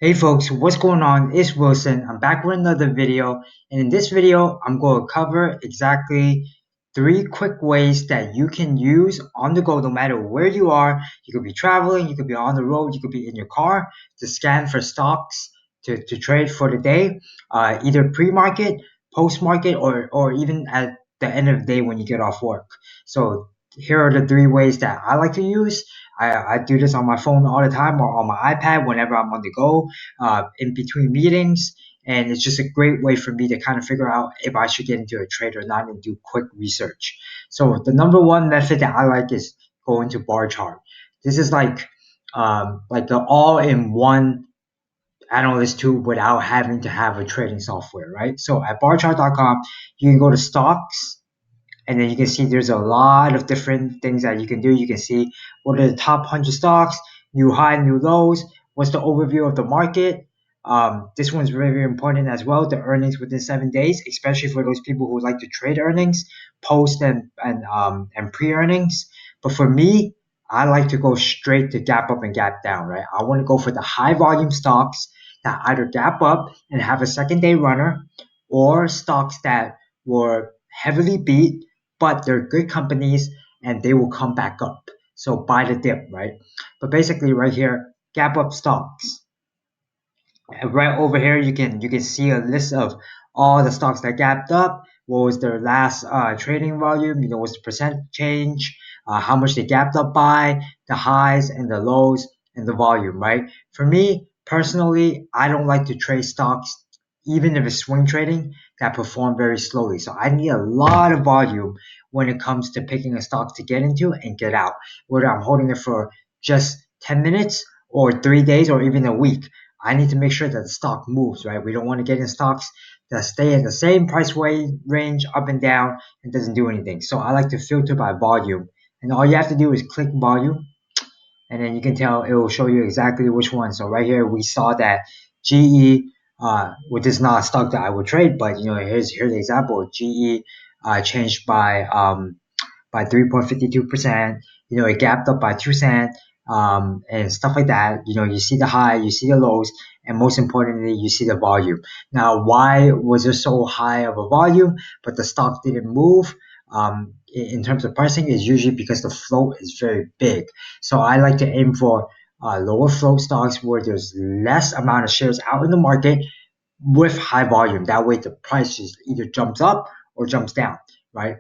Hey folks, what's going on? It's Wilson. I'm back with another video, and in this video, I'm going to cover exactly 3 quick ways that you can use on the go no matter where you are. You could be traveling, you could be on the road, you could be in your car to scan for stocks to trade for the day, either pre-market, post-market, or even at the end of the day when you get off work. So here are the 3 ways that I like to use. I do this on my phone all the time or on my iPad whenever I'm on the go, in between meetings. And it's just a great way for me to kind of figure out if I should get into a trade or not and do quick research. So the number one method that I like is going to bar chart. This is like the all-in-one analyst tool without having to have a trading software, right? So at barchart.com, you can go to stocks, and then you can see there's a lot of different things that you can do. You can see what are the top 100 stocks, new high, new lows, what's the overview of the market. This one's very, very important as well, the earnings within 7 days, especially for those people who like to trade earnings, post and pre-earnings. But for me, I like to go straight to gap up and gap down, right? I want to go for the high volume stocks that either gap up and have a second day runner, or stocks that were heavily beat but they're good companies and they will come back up. So buy the dip, right? But basically, right here, gap up stocks. And right over here, you can see a list of all the stocks that gapped up. What was their last trading volume? What's the percent change? How much they gapped up by, the highs and the lows and the volume, right? For me personally, I don't like to trade stocks, even if it's swing trading, that perform very slowly. So I need a lot of volume when it comes to picking a stock to get into and get out. Whether I'm holding it for just 10 minutes or 3 days or even a week, I need to make sure that the stock moves, right? We don't want to get in stocks that stay in the same price range up and down and doesn't do anything. So I like to filter by volume. And all you have to do is click volume, and then you can tell it will show you exactly which one. So right here we saw that GE, which is not a stock that I would trade, but here's the example. GE changed by 3.52%. It gapped up by 2 cents, and stuff like that. You see the high, you see the lows, and most importantly, you see the volume. Now, why was there so high of a volume, but the stock didn't move? In terms of pricing, is usually because the float is very big. So I like to aim for lower float stocks where there's less amount of shares out in the market with high volume. That way, the price just either jumps up or jumps down, right?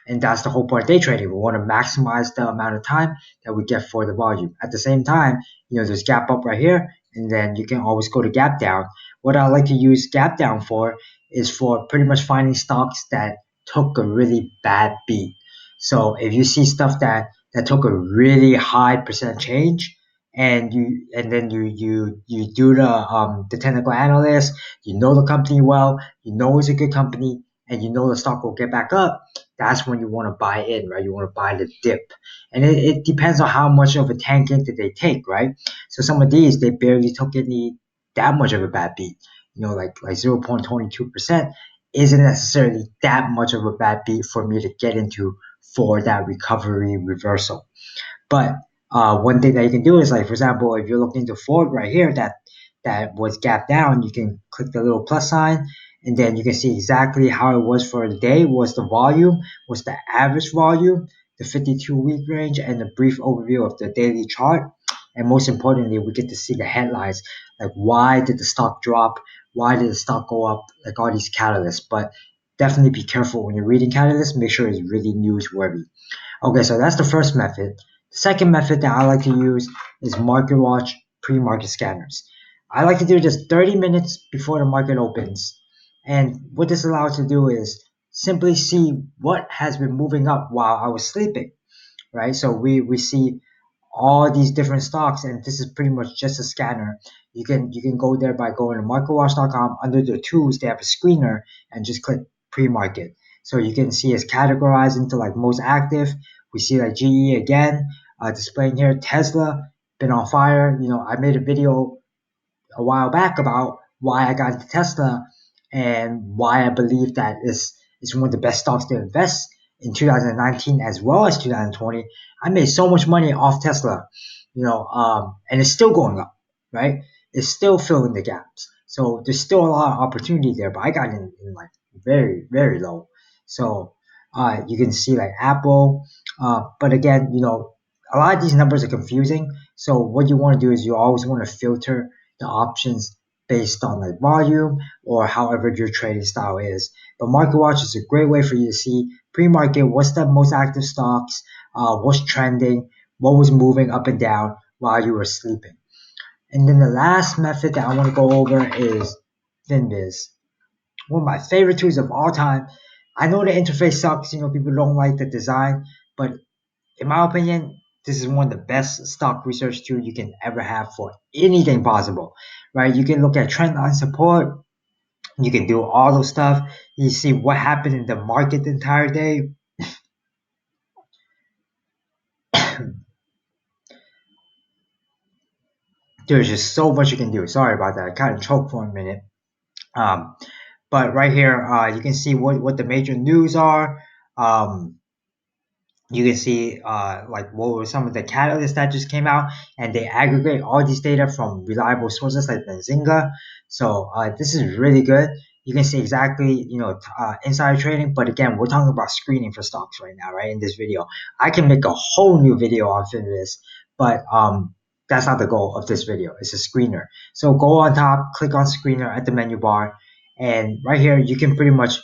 And that's the whole point of day trading. We want to maximize the amount of time that we get for the volume. At the same time, there's gap up right here, and then you can always go to gap down. What I like to use gap down for is for pretty much finding stocks that took a really bad beat. So if you see stuff that took a really high percent change, and then you do the technical analyst, the company well, it's a good company, and the stock will get back up, that's when you want to buy in, right? You want to buy the dip. And it depends on how much of a tanking did they take, right? So some of these, they barely took any that much of a bad beat. Like 0.22% isn't necessarily that much of a bad beat for me to get into for that recovery reversal. But one thing that you can do is, like, for example, if you're looking to Ford right here, that was gap down, you can click the little plus sign, and then you can see exactly how it was for the day. Was the volume, was the average volume, the 52-week range, and a brief overview of the daily chart. And most importantly, we get to see the headlines, like why did the stock drop, why did the stock go up, like all these catalysts. But definitely be careful when you're reading catalysts. Make sure it's really newsworthy. Okay, so that's the first method. The second method that I like to use is MarketWatch pre-market scanners. I like to do this 30 minutes before the market opens. And what this allows to do is simply see what has been moving up while I was sleeping, right? So we see all these different stocks, and this is pretty much just a scanner. You can go there by going to marketwatch.com. Under the tools, they have a screener, and just click pre-market. So you can see it's categorized into like most active. We see like GE again, displaying here. Tesla been on fire. I made a video a while back about why I got into Tesla and why I believe that is one of the best stocks to invest in 2019 as well as 2020. I made so much money off Tesla, and it's still going up, right? is still filling the gaps. So there's still a lot of opportunity there, but I got in like very, very low. So you can see like Apple, but again, a lot of these numbers are confusing. So what you want to do is you always want to filter the options based on like volume or however your trading style is. But MarketWatch is a great way for you to see pre-market, what's the most active stocks, what's trending, what was moving up and down while you were sleeping. And then the last method that I want to go over is FinViz, one of my favorite tools of all time. I know the interface sucks, people don't like the design, but in my opinion, this is one of the best stock research tools you can ever have for anything possible, right? You can look at trend line support, you can do all those stuff. You see what happened in the market the entire day. There's just so much you can do. Sorry about that. I kind of choked for a minute. Um, but right here, you can see what the major news are. Um, you can see like what were some of the catalysts that just came out, and they aggregate all these data from reliable sources like Benzinga. So this is really good. You can see exactly insider trading, but again, we're talking about screening for stocks right now, right? In this video, I can make a whole new video on Finviz, but that's not the goal of this video. It's a screener. So go on top, click on screener at the menu bar, and right here you can pretty much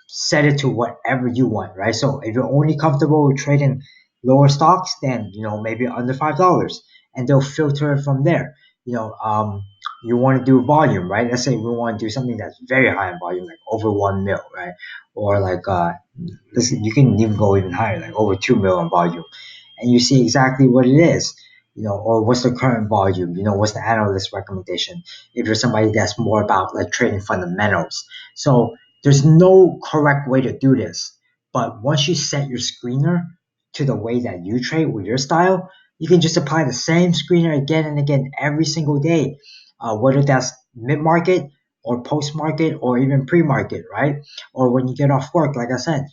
set it to whatever you want, right? So if you're only comfortable with trading lower stocks, then maybe under $5, and they'll filter it from there. You want to do volume, right? Let's say we want to do something that's very high in volume, like over 1 mil, right? Or like listen, you can even go even higher, like over 2 mil in volume, and you see exactly what it is. Or what's the current volume? What's the analyst recommendation? If you're somebody that's more about like trading fundamentals, so there's no correct way to do this, but once you set your screener to the way that you trade with your style, you can just apply the same screener again and again every single day, whether that's mid-market or post-market or even pre-market, right? Or when you get off work, like I said,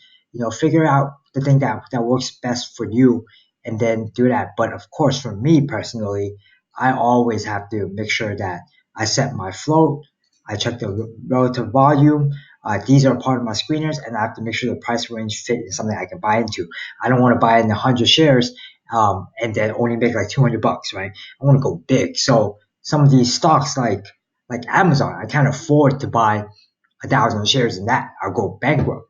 figure out the thing that works best for you and then do that. But of course, for me personally, I always have to make sure that I set my float, I check the relative volume, these are part of my screeners, and I have to make sure the price range fit is something I can buy into. I don't want to buy in 100 shares and then only make like $200, right? I want to go big. So some of these stocks like Amazon, I can't afford to buy 1,000 shares in that. I'll go bankrupt.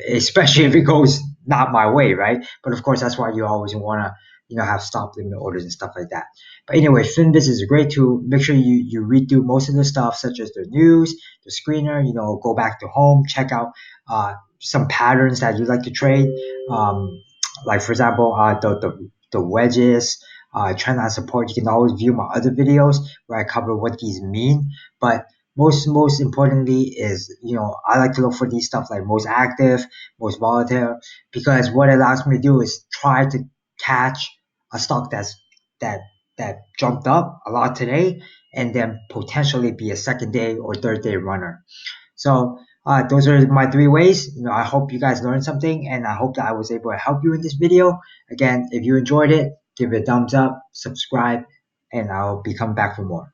Especially if it goes not my way, right? But of course, that's why you always want to have stop limit orders and stuff like that. But anyway, Finviz is a great tool. Make sure you read through most of the stuff, such as the news, the screener. Go back to home, check out some patterns that you like to trade. Like for example, the wedges, trend line support. You can always view my other videos where I cover what these mean. But most importantly is I like to look for these stuff like most active, most volatile, because what it allows me to do is try to catch a stock that that jumped up a lot today and then potentially be a second day or third day runner. So those are my 3 ways. I hope you guys learned something, and I hope that I was able to help you in this video. Again, if you enjoyed it, give it a thumbs up, subscribe, and I'll be coming back for more.